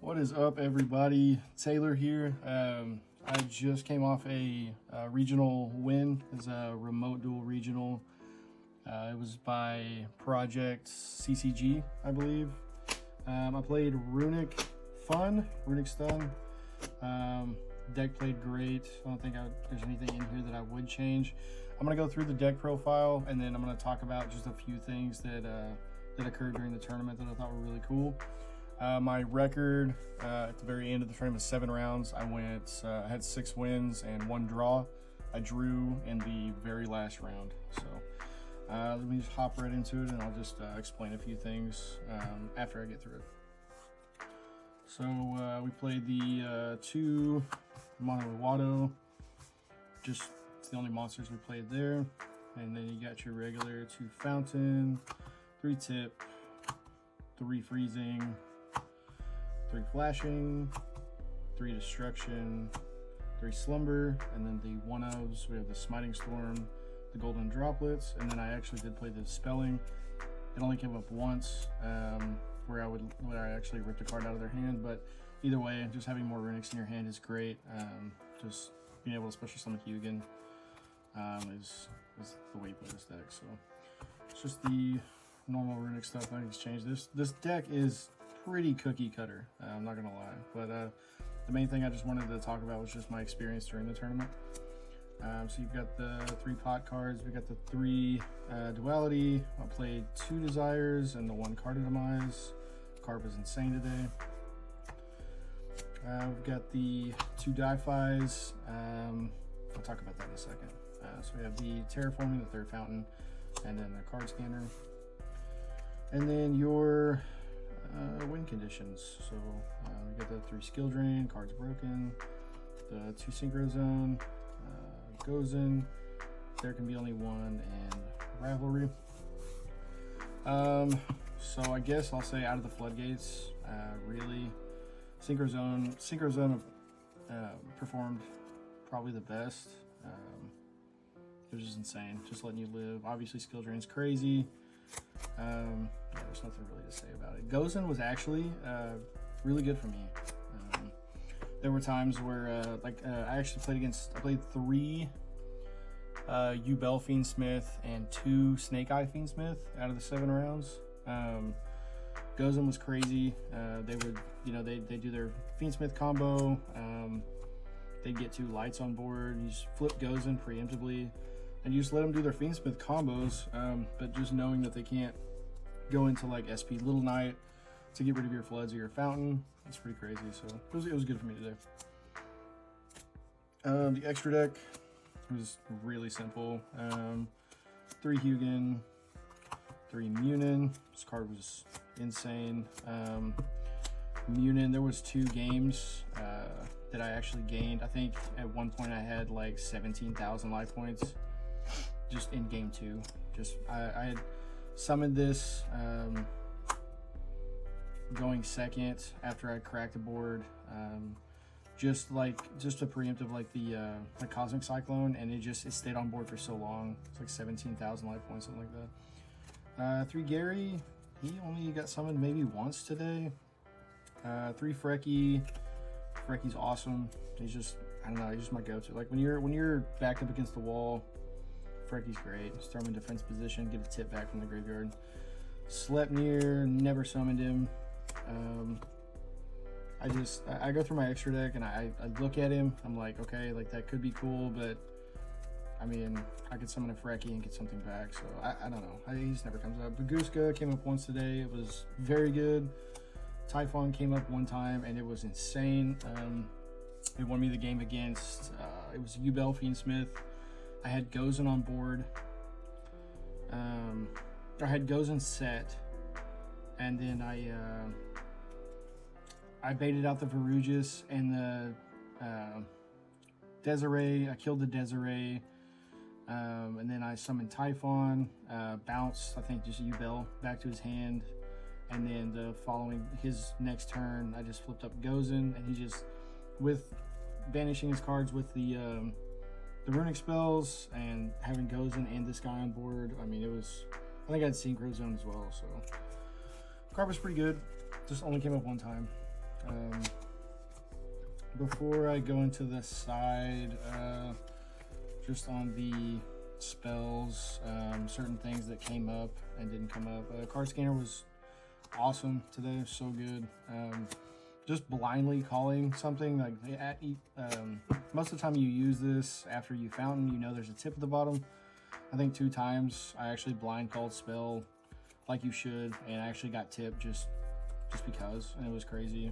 What is up, everybody? Taylor here. I just came off a regional win as a remote duel regional. It was by Project CCG, I believe. I played Runick Stun. Deck played great. I don't think there's anything in here that I would change. I'm gonna go through the deck profile, and then I'm gonna talk about just a few things that occurred during the tournament that I thought were really cool. My record at the very end of the tournament was 7 rounds. I had 6 wins and 1 draw. I drew in the very last round. So let me just hop right into it, and I'll just explain a few things after I get through it. So we played the 2 Mono Wado. It's the only monsters we played there. And then you got your regular 2 Fountain, 3 Tip, 3 Freezing, 3 Flashing, 3 Destruction, 3 Slumber, and then the 1-ofs. We have the Smiting Storm, the Golden Droplets, and then I actually did play the Spelling. It only came up once, where I actually ripped a card out of their hand, but either way, just having more Runicks in your hand is great. Just being able to special summon Hugin is the way you play this deck. So it's just the normal Runick stuff. Nothing's changed. This deck is pretty cookie cutter, I'm not gonna lie, but the main thing I just wanted to talk about was just my experience during the tournament. So you've got the 3 pot cards, we got the 3 duality. I played 2 desires and the 1 Cartotomize. Card was insane today. We've got the 2 Di-Fis. I'll talk about that in a second. So we have the Terraforming, the 3rd Fountain, and then the Card Scanner. And then your win conditions. So we got the 3 Skill Drain, Cards Broken, the 2 Synchro Zone, goes in. There can be only 1, and Rivalry. So I guess I'll say out of the floodgates, really, Synchro Zone performed probably the best. It was just insane, just letting you live. Obviously, Skill Drain's crazy. Yeah, there's nothing really to say about it. Gozen was actually really good for me. There were times where, I played 3 Yubel Fiendsmith and 2 Snake Eye Fiendsmith out of the 7 rounds. Gozen was crazy. They would, they do their Fiendsmith combo. They'd get 2 lights on board. You just flip Gozen preemptively, and you just let them do their Fiendsmith combos. But just knowing that they can't go into like SP Little Knight to get rid of your floods or your fountain, it's pretty crazy. So it was good for me today. The extra deck was really simple. 3 Hugin, 3 Munin. This card was insane. Munin, there was 2 games that I actually gained. I think at one point I had like 17,000 life points just in game 2. I had summoned this going second after I cracked the board, just to preemptive like the Cosmic Cyclone, and it stayed on board for so long. It's like 17,000 life points, something like that. 3 Gary, he only got summoned maybe once today. 3 Frecky. Frecky's awesome. He's just, I don't know, he's just my go-to. Like when you're backed up against the wall, Frecky's great. Just throw him in defense position, get a tip back from the graveyard. Sleipnir, never summoned him. I go through my extra deck and I look at him. I'm like, okay, like that could be cool, but I mean, I could summon a Frecky and get something back. So I don't know. He just never comes up. Baguska came up once today. It was very good. Typhon came up 1 time and it was insane. It won me the game against, it was Yubel Fiendsmith. I had Gozen on board. I had Gozen set, and then I baited out the Verrugus and the Desiree. I killed the Desiree, and then I summoned Typhon, bounced, I think just Yubel back to his hand, and then his next turn, I just flipped up Gozen, and he just, with banishing his cards with the Runick spells and having Gozen and this guy on board, I mean, I think I had Synchro Zone as well, so card was pretty good. Just only came up 1 time. Before I go into the side, just on the spells, certain things that came up and didn't come up. Card scanner was awesome today, so good. Just blindly calling something, like most of the time you use this after you fountain, you know there's a tip at the bottom. I think 2 times I actually blind called spell like you should, and I actually got tipped just because, and it was crazy.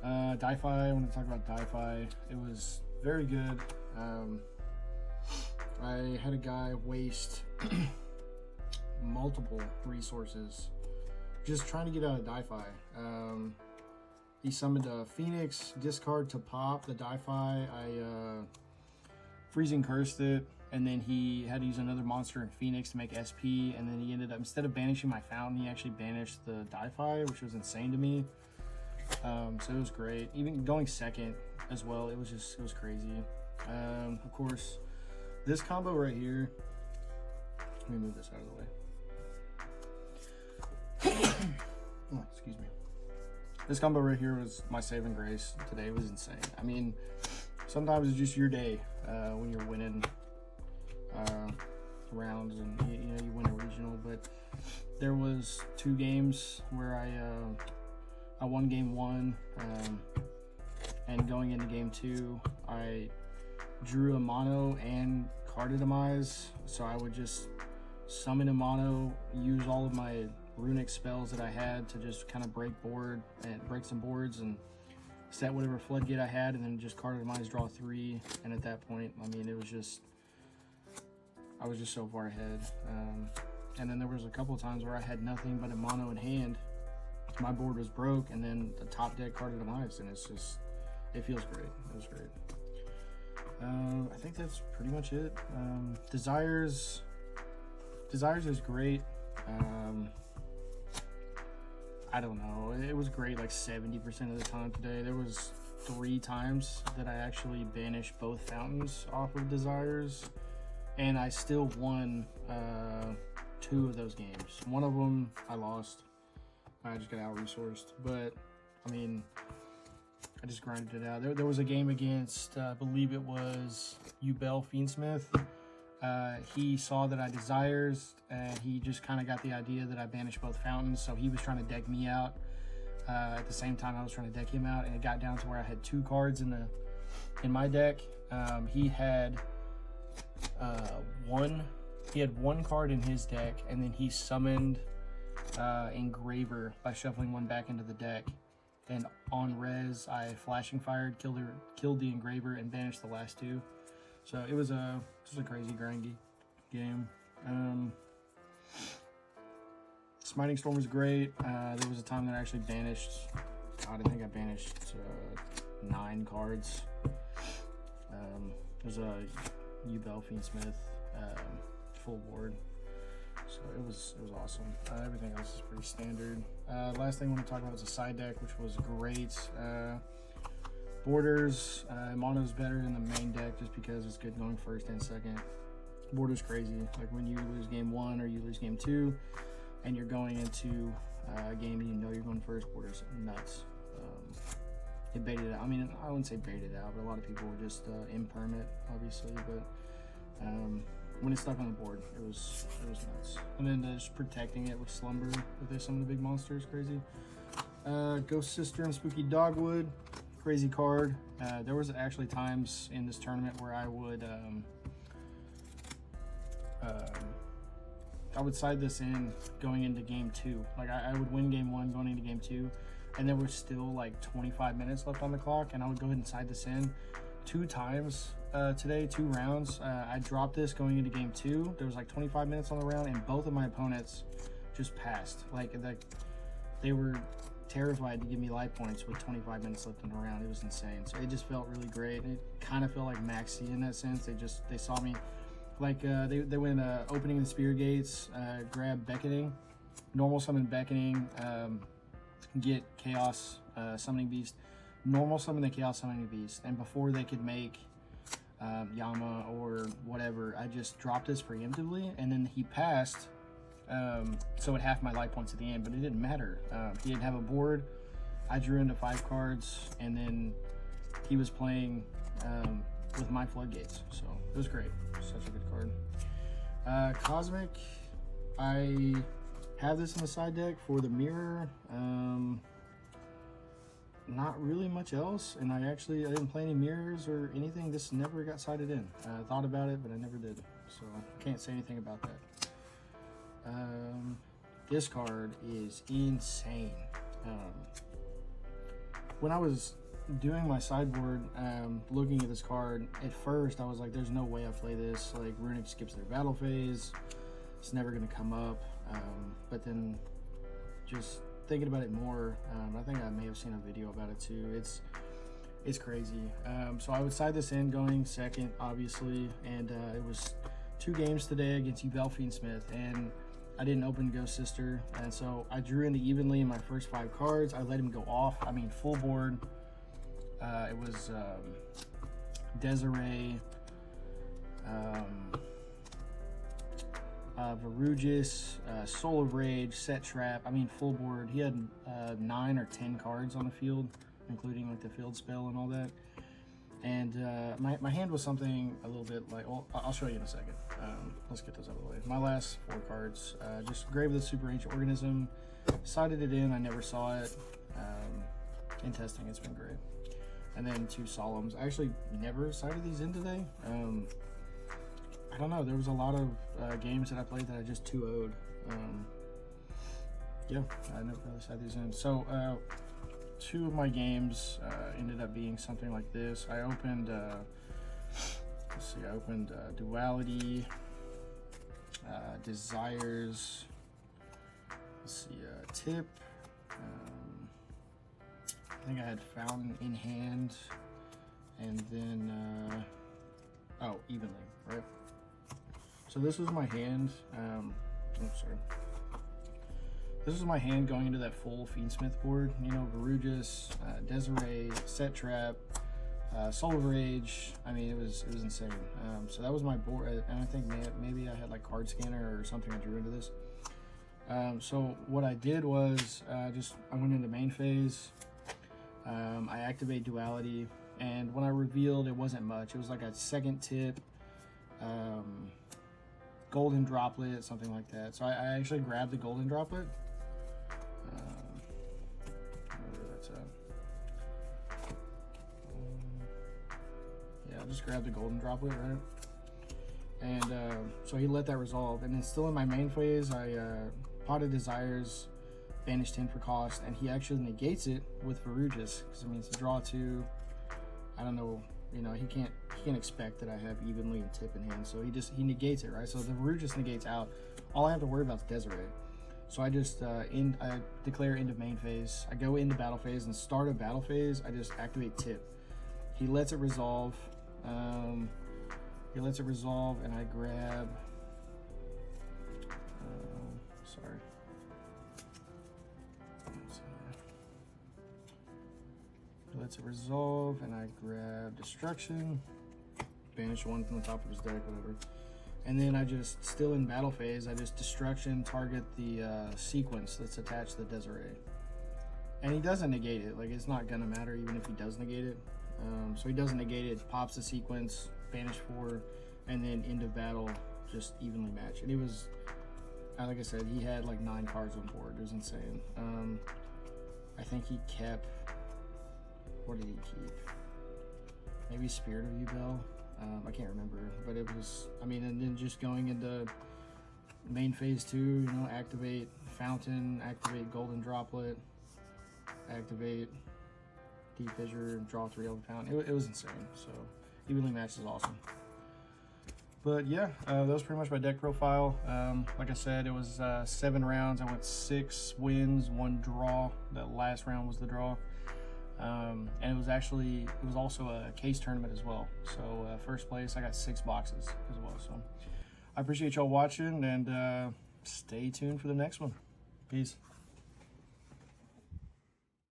Di-Fi, I want to talk about Di-Fi. It was very good. I had a guy waste multiple resources just trying to get out of Di-Fi. He summoned a Phoenix, discard to pop the Di-Fi. I freezing cursed it, and then he had to use another monster in Phoenix to make SP, and then he ended up, instead of banishing my fountain, he actually banished the Di-Fi, which was insane to me. So it was great. Even going second as well, it was crazy. Of course, this combo right here, let me move this out of the way. Oh, excuse me. This combo right here was my saving grace today. It was insane. I mean, sometimes it's just your day when you're winning rounds, and you know you win a regional. But there was 2 games where I won game 1, and going into game 2, I drew a mono and carded a Mize, so I would just summon a mono, use all of my Runick spells that I had to just kind of break some boards and set whatever floodgate I had, and then just carded a Mize, draw 3, and at that point, I mean, I was just so far ahead. And then there was a couple of times where I had nothing but a mono in hand. My board was broke, and then the top deck carded a Mize, and it feels great. It was great. I think that's pretty much it. Desires is great. I don't know. It was great like 70% of the time today. There was 3 times that I actually banished both fountains off of Desires, and I still won 2 of those games. One of them I lost. I just got out-resourced, but I mean, I just grinded it out. There was a game against, I believe it was Ubel Fiendsmith. He saw that I Desires, and he just kind of got the idea that I banished both fountains, so he was trying to deck me out. At the same time, I was trying to deck him out, and it got down to where I had 2 cards in my deck. He had one card in his deck, and then he summoned Engraver by shuffling 1 back into the deck. And on res, I flashing fired, killed the Engraver, and banished the last 2. So it was just a crazy grindy game. Smiting Storm was great. There was a time that I actually banished, God, I think I banished 9 cards. There's a Ubel Fiendsmith full board. So it was awesome. Everything else is pretty standard. Last thing I want to talk about is a side deck, which was great. Borders, mono's better than the main deck just because it's good going first and second. Borders crazy. Like when you lose game 1 or you lose game 2, and you're going into a game and you know you're going first, Borders nuts. It baited out. I mean, I wouldn't say baited out, but a lot of people were just impermit, obviously. But when it's stuck on the board, it was nuts. And then just protecting it with Slumber with some of the big monsters, crazy. Ghost Sister and Spooky Dogwood, crazy card. There was actually times in this tournament where I would side this in going into game 2. Like I would win game 1 going into game 2, and there was still like 25 minutes left on the clock, and I would go ahead and side this in 2 times today, 2 rounds. I dropped this going into game 2. There was like 25 minutes on the round, and both of my opponents just passed. Like they were terrified to give me life points with 25 minutes left in the round. It was insane. So it just felt really great. It kind of felt like Maxi in that sense. They saw me, like they went opening the spear gates, grab beckoning, normal summon beckoning, get chaos summoning beast, normal summon the chaos summoning beast, and before they could make Yama or whatever, I just dropped this preemptively, and then he passed. So it halved my life points at the end, but it didn't matter. He didn't have a board. I drew into 5 cards, and then he was playing with my floodgates, so it was great. Such a good card. Cosmic, I have this in the side deck for the mirror. Not really much else, and I didn't play any mirrors or anything. This never got sided in. I thought about it, but I never did, so I can't say anything about that. This card is insane. When I was doing my sideboard, looking at this card, at first I was like, there's no way I play this. Like, Runick skips their battle phase. It's never going to come up. But then just thinking about it more, I think I may have seen a video about it too. It's crazy. So I would side this in going second, obviously, and it was 2 games today against Uvelfiend Smith, and I didn't open Ghost Sister, and so I drew into evenly in my first 5 cards. I let him go off. I mean, full board. It was Desiree, Verugis, Soul of Rage, Set Trap. I mean, full board. He had 9 or 10 cards on the field, including like the field spell and all that. And my hand was something a little bit like, well, I'll show you in a second. Let's get those out of the way. My last 4 cards, just Grave of the Super Ancient Organism, sided it in, I never saw it. In testing, it's been great. And then 2 Solemns. I actually never sided these in today. I don't know, there was a lot of games that I played that I just 2-0'd. Yeah, I never really sided these in. So, 2 of my games ended up being something like this. I opened, let's see, I opened Duality, Desires, let's see, Tip, I think I had Fountain in hand, and then, oh, Evenly, right? So this was my hand, oops, sorry. This was my hand going into that full Fiendsmith board. You know, Verugis, Desiree, Set Trap, Soul of Rage. I mean, it was insane. So that was my board, and I think maybe I had like Card Scanner or something I drew into this. So what I did was I went into main phase. I activate Duality, and when I revealed, it wasn't much. It was like a second tip, golden droplet, something like that. So I actually grabbed the golden droplet. Where that's at. Yeah, I just grabbed the golden droplet, right? And so he let that resolve. And then still in my main phase, I Potted Desires, banish 10 for cost, and he actually negates it with Verugis, because I mean, it's a draw 2. I don't know, you know, he can't expect that I have Evenly and Tip in hand, so he negates it, right? So the Verugis negates out. All I have to worry about is Desiree. So I just I declare end of main phase. I go into battle phase, and start of battle phase, I just activate Tip. He lets it resolve. And I grab. Sorry. He lets it resolve, and I grab Destruction. Banish 1 from the top of his deck, whatever. And then I just, still in battle phase, I just Destruction, target the sequence that's attached to the Desiree. And he doesn't negate it, like it's not gonna matter even if he does negate it. So he doesn't negate it, pops the sequence, banish 4, and then end of battle, just evenly match. And it was, like I said, he had like 9 cards on board, it was insane. I think he kept, what did he keep? Maybe Spirit of Ubel? I can't remember, but it was, I mean, and then just going into main phase 2, you know, activate Fountain, activate Golden Droplet, activate Deep Fissure, draw 3 of the Fountain. It was insane, so evenly matched is awesome. But yeah, that was pretty much my deck profile. Like I said, it was 7 rounds. I went 6 wins, 1 draw. That last round was the draw. And it was also a case tournament as well. So first place, I got 6 boxes as well. So I appreciate y'all watching, and stay tuned for the next one. Peace.